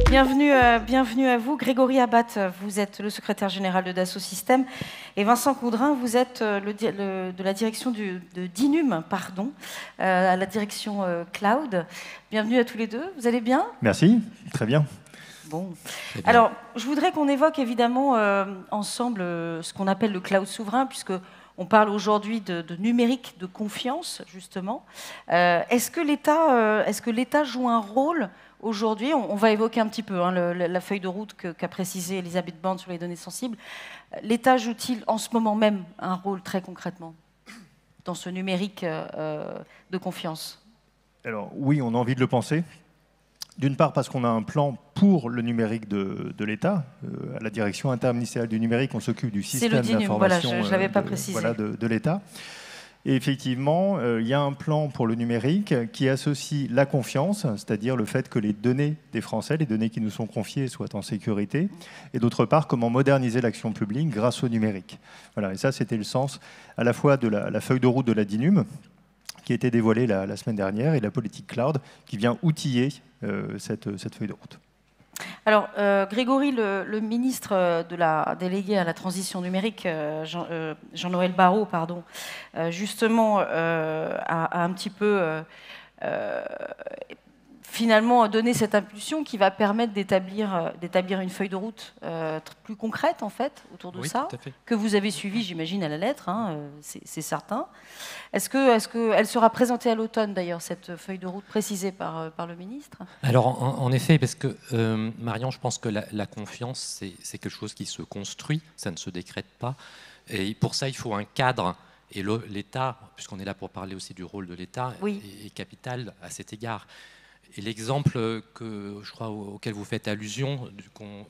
Bienvenue à vous. Grégory Abat, vous êtes le secrétaire général de Dassault Systèmes. Et Vincent Coudrin, vous êtes de la direction de d'Inum, à la direction Cloud. Bienvenue à tous les deux. Vous allez bien? Merci, très bien. Bon. Alors, je voudrais qu'on évoque évidemment ensemble ce qu'on appelle le cloud souverain, puisque on parle aujourd'hui de numérique de confiance, justement. Est-ce que l'État joue un rôle aujourd'hui? On va évoquer un petit peu la feuille de route qu'a précisée Elisabeth Borne sur les données sensibles. L'État joue-t-il en ce moment même un rôle très concrètement dans ce numérique de confiance? Alors oui, on a envie de le penser. D'une part parce qu'on a un plan pour le numérique de l'État. À la direction interministérielle du numérique, on s'occupe du système d'information de l'État. Et effectivement, il y a un plan pour le numérique qui associe la confiance, c'est-à-dire le fait que les données des Français, les données qui nous sont confiées, soient en sécurité, et d'autre part, comment moderniser l'action publique grâce au numérique. Voilà, et ça, c'était le sens à la fois de la feuille de route de la DINUM, qui a été dévoilée la semaine dernière, et la politique cloud, qui vient outiller cette feuille de route. Alors, Grégory, le ministre délégué à la transition numérique, Jean-Noël Barrot, justement, a un petit peu finalement donné cette impulsion qui va permettre d'établir une feuille de route plus concrète, en fait, autour de ça, que vous avez suivi, j'imagine, à la lettre, c'est certain. Est-ce qu'elle sera présentée à l'automne, d'ailleurs, cette feuille de route précisée par le ministre? Alors, en effet, parce que, Marion, je pense que la confiance, c'est quelque chose qui se construit, ça ne se décrète pas. Et pour ça, il faut un cadre. Et l'État, puisqu'on est là pour parler aussi du rôle de l'État, est capital à cet égard. Et l'exemple je crois auquel vous faites allusion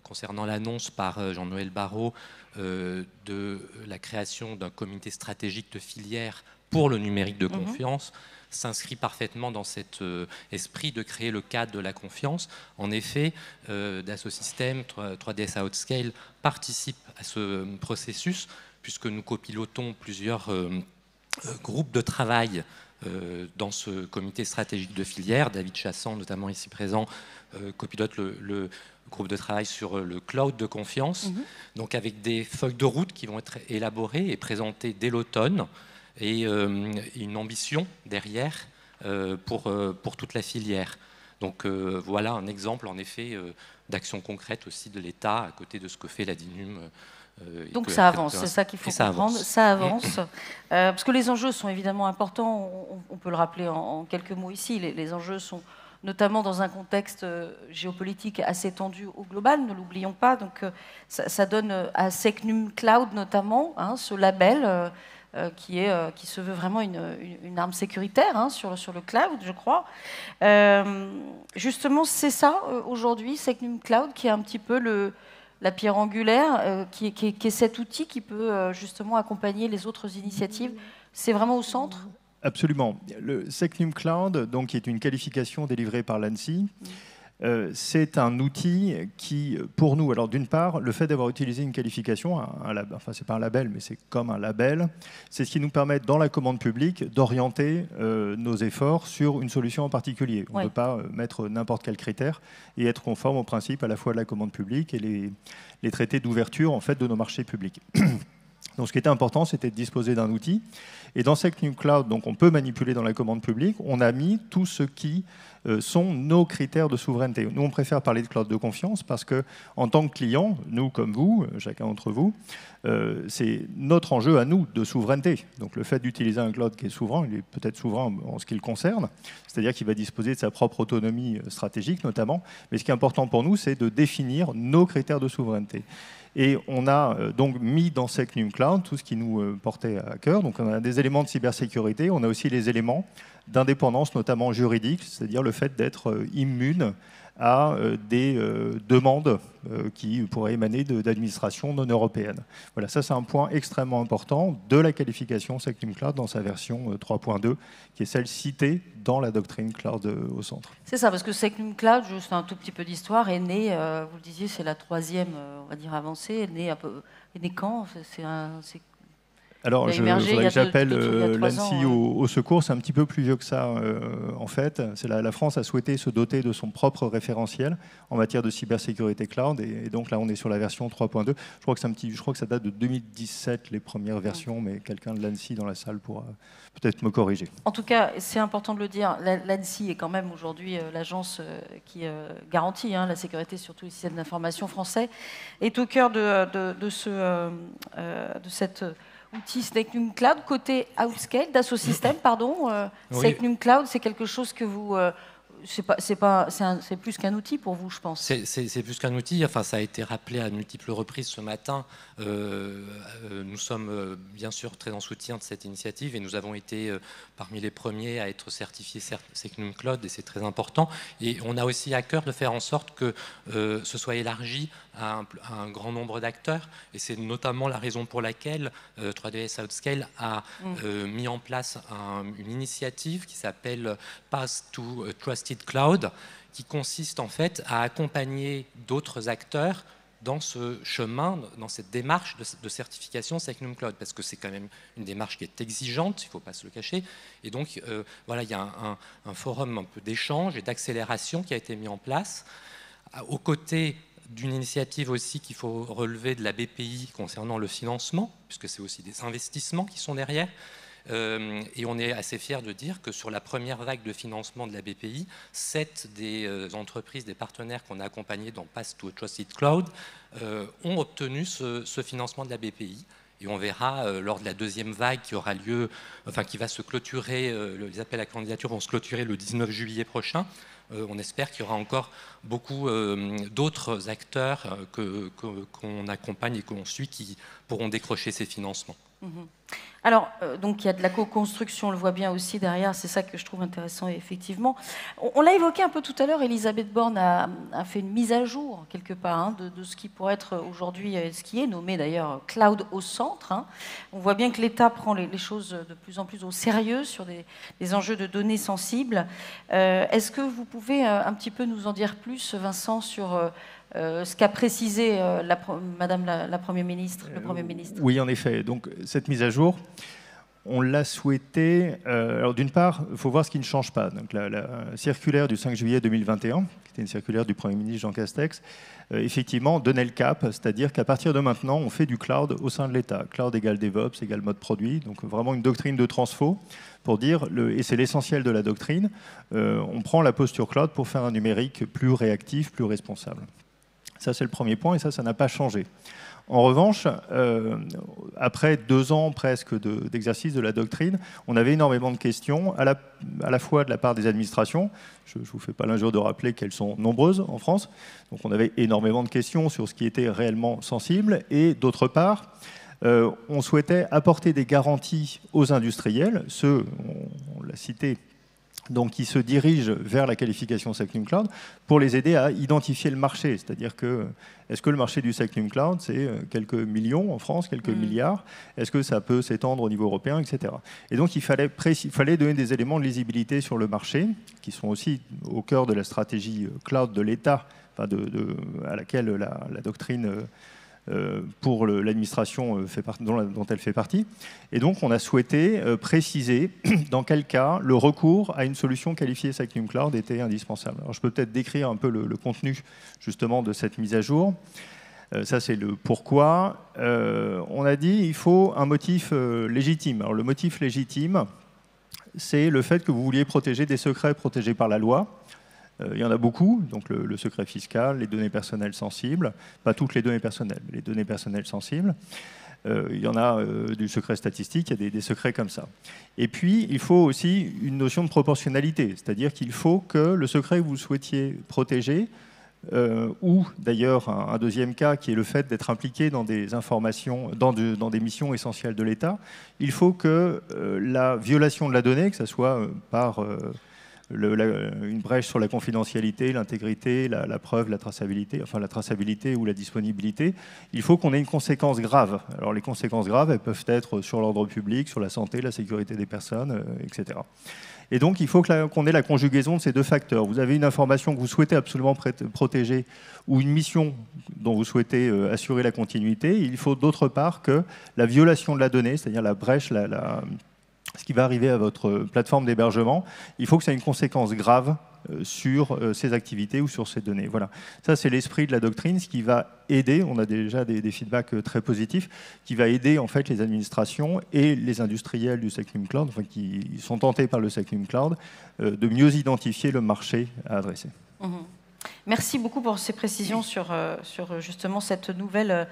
concernant l'annonce par Jean-Noël Barrot de la création d'un comité stratégique de filière pour le numérique de confiance s'inscrit parfaitement dans cet esprit de créer le cadre de la confiance. En effet, Dassault Systèmes, 3DS Outscale participe à ce processus puisque nous copilotons plusieurs groupes de travail dans ce comité stratégique de filière. David Chassan, notamment ici présent, copilote le groupe de travail sur le cloud de confiance, donc avec des feuilles de route qui vont être élaborées et présentées dès l'automne, et une ambition derrière pour toute la filière. Donc voilà un exemple en effet d'action concrète aussi de l'État à côté de ce que fait la DINUM. Donc ça avance, c'est ça qu'il faut comprendre, ça avance. Parce que les enjeux sont évidemment importants, on peut le rappeler en quelques mots ici, les enjeux sont notamment dans un contexte géopolitique assez tendu au global, ne l'oublions pas, donc ça donne à Secnum Cloud notamment ce label qui se veut vraiment une arme sécuritaire sur le cloud, je crois. Justement, c'est ça aujourd'hui, Secnum Cloud, qui est un petit peu la pierre angulaire, qui est cet outil qui peut justement accompagner les autres initiatives. C'est vraiment au centre? Absolument. Le Secnum Cloud, donc, qui est une qualification délivrée par l'ANSSI, c'est un outil qui, pour nous, alors d'une part, le fait d'avoir utilisé une qualification, enfin c'est pas un label, mais c'est comme un label, c'est ce qui nous permet, dans la commande publique, d'orienter nos efforts sur une solution en particulier. On ne peut pas mettre n'importe quel critère et être conforme au principe à la fois de la commande publique et les traités d'ouverture en fait, de nos marchés publics. Donc ce qui était important, c'était de disposer d'un outil. Et dans Secnum Cloud, donc, on peut manipuler dans la commande publique, on a mis tout ce qui sont nos critères de souveraineté. Nous, on préfère parler de cloud de confiance parce que, en tant que client, nous comme vous, chacun d'entre vous, c'est notre enjeu à nous de souveraineté. Donc le fait d'utiliser un cloud qui est souverain, il est peut-être souverain en ce qui le concerne, c'est-à-dire qu'il va disposer de sa propre autonomie stratégique notamment. Mais ce qui est important pour nous, c'est de définir nos critères de souveraineté. Et on a donc mis dans Secnum Cloud tout ce qui nous portait à cœur. Donc on a des éléments de cybersécurité, on a aussi les éléments d'indépendance, notamment juridique, c'est-à-dire le fait d'être immune à des demandes qui pourraient émaner d'administrations non européennes. Voilà, ça c'est un point extrêmement important de la qualification Secnum Cloud dans sa version 3.2, qui est celle citée dans la doctrine cloud au centre. C'est ça, parce que Secnum Cloud, juste un tout petit peu d'histoire, est née, vous le disiez, c'est la troisième, on va dire, avancée, est née quand Alors, il a émergé faudrait que j'appelle il y a 3 l'ANSSI ans, au secours. C'est un petit peu plus vieux que ça, en fait. La France a souhaité se doter de son propre référentiel en matière de cybersécurité cloud. Et donc là, on est sur la version 3.2. Je crois que ça date de 2017, les premières versions, mais quelqu'un de l'ANSSI dans la salle pourra peut-être me corriger. En tout cas, c'est important de le dire, l'ANSSI est quand même aujourd'hui l'agence qui garantit la sécurité sur tous les systèmes d'information français, est au cœur de cette outil Snake Cloud. Côté Outscale, Dassault Systèmes, pardon, oui. Snake Cloud, c'est quelque chose que vous... c'est plus qu'un outil pour vous, je pense. C'est plus qu'un outil. Enfin, ça a été rappelé à multiples reprises ce matin. Nous sommes bien sûr très en soutien de cette initiative et nous avons été parmi les premiers à être certifiés Secnum Cloud et c'est très important. Et on a aussi à cœur de faire en sorte que ce soit élargi à un grand nombre d'acteurs. Et c'est notamment la raison pour laquelle 3DS Outscale a mis en place une initiative qui s'appelle Path to Trusted Cloud, qui consiste en fait à accompagner d'autres acteurs dans ce chemin, dans cette démarche de certification Secnum Cloud, parce que c'est quand même une démarche qui est exigeante, il ne faut pas se le cacher. Et donc, voilà, il y a un forum un peu d'échange et d'accélération qui a été mis en place, aux côtés d'une initiative aussi qu'il faut relever de la BPI concernant le financement, puisque c'est aussi des investissements qui sont derrière. Et on est assez fiers de dire que sur la première vague de financement de la BPI, 7 des entreprises, des partenaires qu'on a accompagnés dans Path to Trusted Cloud ont obtenu ce financement de la BPI. Et on verra lors de la deuxième vague qui aura lieu, enfin qui va se clôturer, les appels à candidature vont se clôturer le 19 juillet prochain. On espère qu'il y aura encore beaucoup d'autres acteurs qu'on accompagne et qu'on suit qui pourront décrocher ces financements. Alors, donc il y a de la co-construction, on le voit bien aussi derrière, c'est ça que je trouve intéressant, effectivement. On l'a évoqué un peu tout à l'heure, Elisabeth Borne a fait une mise à jour, quelque part, de ce qui pourrait être aujourd'hui, ce qui est nommé d'ailleurs Cloud au centre. On voit bien que l'État prend les choses de plus en plus au sérieux sur des enjeux de données sensibles. Est-ce que vous pouvez un petit peu nous en dire plus, Vincent, sur... ce qu'a précisé Madame la Première ministre, le Premier ministre. Oui, en effet. Donc, cette mise à jour, on l'a souhaité. Alors, d'une part, il faut voir ce qui ne change pas. Donc, la circulaire du 5 juillet 2021, qui était une circulaire du Premier ministre Jean Castex, effectivement, donnait le cap, c'est-à-dire qu'à partir de maintenant, on fait du cloud au sein de l'État. Cloud égale DevOps égale mode produit. Donc, vraiment une doctrine de transfo pour dire, et c'est l'essentiel de la doctrine, on prend la posture cloud pour faire un numérique plus réactif, plus responsable. Ça, c'est le premier point, et ça n'a pas changé. En revanche, après 2 ans presque d'exercice de la doctrine, on avait énormément de questions, à la fois de la part des administrations. Je ne vous fais pas l'injure de rappeler qu'elles sont nombreuses en France. Donc on avait énormément de questions sur ce qui était réellement sensible. Et d'autre part, on souhaitait apporter des garanties aux industriels, ceux, on l'a cité, donc qui se dirigent vers la qualification Secnum Cloud pour les aider à identifier le marché. C'est-à-dire que, est-ce que le marché du Secnum Cloud, c'est quelques millions en France, quelques milliards? Est-ce que ça peut s'étendre au niveau européen, etc. Et donc, il fallait donner des éléments de lisibilité sur le marché, qui sont aussi au cœur de la stratégie cloud de l'État, enfin à laquelle la doctrine... pour l'administration dont elle fait partie. Et donc, on a souhaité préciser dans quel cas le recours à une solution qualifiée Secnum Cloud était indispensable. Alors, je peux peut-être décrire un peu le contenu, justement, de cette mise à jour. Ça, c'est le pourquoi. On a dit qu'il faut un motif légitime. Alors, le motif légitime, c'est le fait que vous vouliez protéger des secrets protégés par la loi. Il y en a beaucoup, donc le secret fiscal, les données personnelles sensibles, pas toutes les données personnelles, mais les données personnelles sensibles. Il y en a du secret statistique, il y a des secrets comme ça. Et puis, il faut aussi une notion de proportionnalité, c'est-à-dire qu'il faut que le secret que vous souhaitiez protéger, ou d'ailleurs un deuxième cas qui est le fait d'être impliqué dans des informations, dans des missions essentielles de l'État, il faut que la violation de la donnée, que ce soit par... une brèche sur la confidentialité, l'intégrité, la preuve, la traçabilité ou la disponibilité, il faut qu'on ait une conséquence grave. Alors les conséquences graves, elles peuvent être sur l'ordre public, sur la santé, la sécurité des personnes, etc. Et donc il faut qu'on ait la conjugaison de ces deux facteurs. Vous avez une information que vous souhaitez absolument protéger ou une mission dont vous souhaitez assurer la continuité. Il faut d'autre part que la violation de la donnée, c'est-à-dire la brèche, ce qui va arriver à votre plateforme d'hébergement, il faut que ça ait une conséquence grave sur ces activités ou sur ces données. Voilà. Ça, c'est l'esprit de la doctrine, ce qui va aider, on a déjà des feedbacks très positifs, qui va aider en fait les administrations et les industriels du SecNum Cloud, enfin, qui sont tentés par le SecNum Cloud, de mieux identifier le marché à adresser. Merci beaucoup pour ces précisions sur justement cette nouvelle,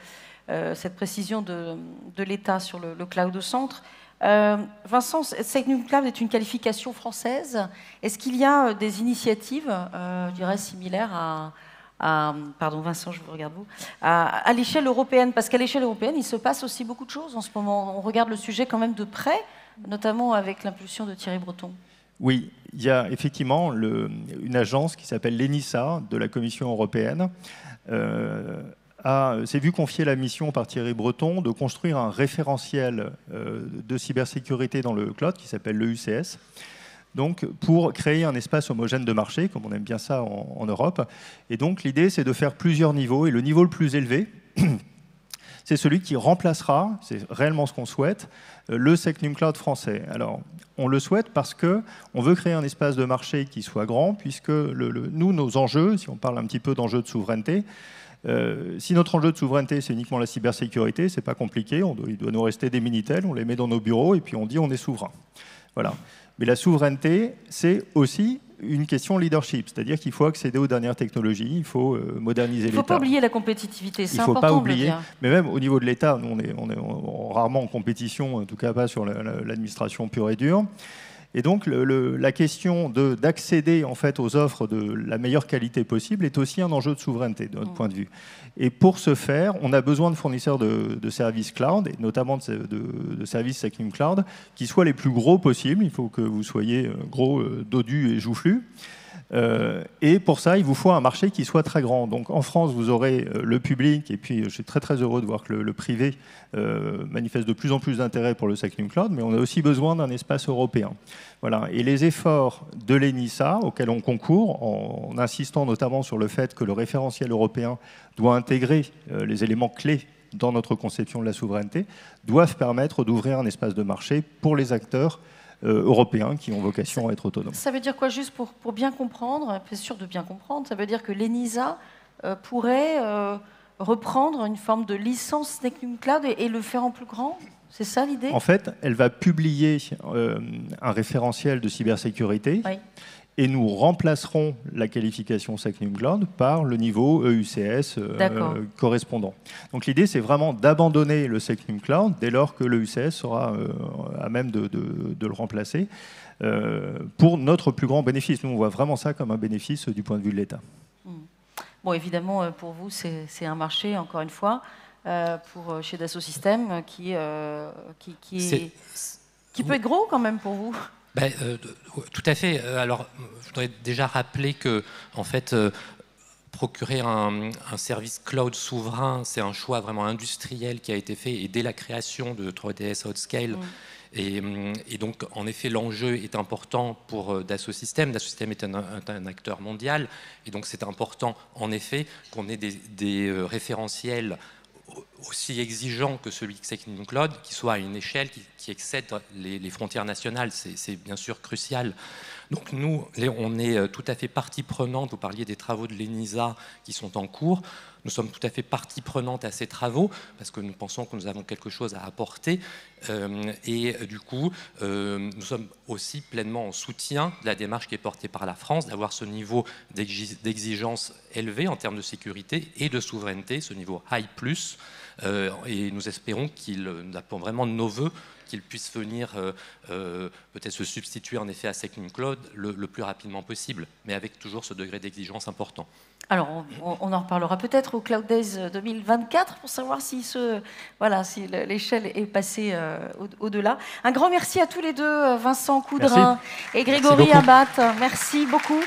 cette précision de l'État sur le cloud au centre. Vincent, SecNum Cloud est une qualification française. Est-ce qu'il y a des initiatives, je dirais, similaires pardon Vincent, je vous regarde vous, à l'échelle européenne? Parce qu'à l'échelle européenne, il se passe aussi beaucoup de choses en ce moment. On regarde le sujet quand même de près, notamment avec l'impulsion de Thierry Breton. Oui, il y a effectivement une agence qui s'appelle l'ENISA de la Commission européenne. S'est vu confier la mission par Thierry Breton de construire un référentiel de cybersécurité dans le cloud qui s'appelle l'EUCS, donc pour créer un espace homogène de marché, comme on aime bien ça en Europe. Et donc l'idée, c'est de faire plusieurs niveaux, et le niveau le plus élevé, c'est celui qui remplacera, c'est réellement ce qu'on souhaite, le SecNum Cloud français. Alors, on le souhaite parce qu'on veut créer un espace de marché qui soit grand, puisque nous, nos enjeux, si on parle un petit peu d'enjeux de souveraineté, si notre enjeu de souveraineté, c'est uniquement la cybersécurité, c'est pas compliqué, il doit nous rester des Minitel, on les met dans nos bureaux et puis on dit on est souverain. Voilà. Mais la souveraineté, c'est aussi une question leadership, c'est-à-dire qu'il faut accéder aux dernières technologies, il faut moderniser l'État. Il ne faut pas oublier la compétitivité, c'est important. Il ne faut pas oublier, mais même au niveau de l'État, on est rarement en compétition, en tout cas pas sur l'administration pure et dure. Et donc, la question d'accéder en fait aux offres de la meilleure qualité possible est aussi un enjeu de souveraineté, de notre point de vue. Et pour ce faire, on a besoin de fournisseurs de services cloud, et notamment de services SecNum Cloud, qui soient les plus gros possibles. Il faut que vous soyez gros, dodus et joufflus. Et pour ça, il vous faut un marché qui soit très grand. Donc en France, vous aurez le public, et puis je suis très très heureux de voir que le privé manifeste de plus en plus d'intérêt pour le SecNum Cloud, mais on a aussi besoin d'un espace européen. Voilà. Et les efforts de l'ENISA, auxquels on concourt, en insistant notamment sur le fait que le référentiel européen doit intégrer les éléments clés dans notre conception de la souveraineté, doivent permettre d'ouvrir un espace de marché pour les acteurs européens qui ont vocation à être autonomes. Ça veut dire quoi, juste pour bien comprendre, c'est sûr de bien comprendre, ça veut dire que l'ENISA pourrait reprendre une forme de licence SecNum Cloud et le faire en plus grand? C'est ça l'idée? En fait, elle va publier un référentiel de cybersécurité. Oui. Et nous remplacerons la qualification SecNum Cloud par le niveau EUCS correspondant. Donc l'idée, c'est vraiment d'abandonner le SecNum Cloud dès lors que l'EUCS sera à même de le remplacer pour notre plus grand bénéfice. Nous, on voit vraiment ça comme un bénéfice du point de vue de l'État. Bon, évidemment, pour vous, c'est un marché, encore une fois, chez Dassault Systèmes, qui peut être gros quand même pour vous. Tout à fait. Alors, je voudrais déjà rappeler que, en fait, procurer un service cloud souverain, c'est un choix vraiment industriel qui a été fait, et dès la création de 3DS Outscale. Et donc, en effet, l'enjeu est important pour Dassault Systèmes. Dassault Systèmes est un acteur mondial, et donc c'est important, en effet, qu'on ait des référentiels aussi exigeant que celui de SecNum Cloud, qui soit à une échelle qui excède les frontières nationales. C'est bien sûr crucial. Donc nous, on est tout à fait partie prenante. Vous parliez des travaux de l'ENISA qui sont en cours. Nous sommes tout à fait partie prenante à ces travaux parce que nous pensons que nous avons quelque chose à apporter. Et du coup, nous sommes aussi pleinement en soutien de la démarche qui est portée par la France, d'avoir ce niveau d'exigence élevé en termes de sécurité et de souveraineté, ce niveau high+, Et nous espérons nous appelons vraiment de nos voeux qu'il puisse venir peut-être se substituer en effet à Secnum Cloud le plus rapidement possible, mais avec toujours ce degré d'exigence important. Alors, on en reparlera peut-être au Cloud Days 2024 pour savoir si l'échelle est passée au-delà. Un grand merci à tous les deux, Vincent Coudrin et Grégory Abat. Merci beaucoup.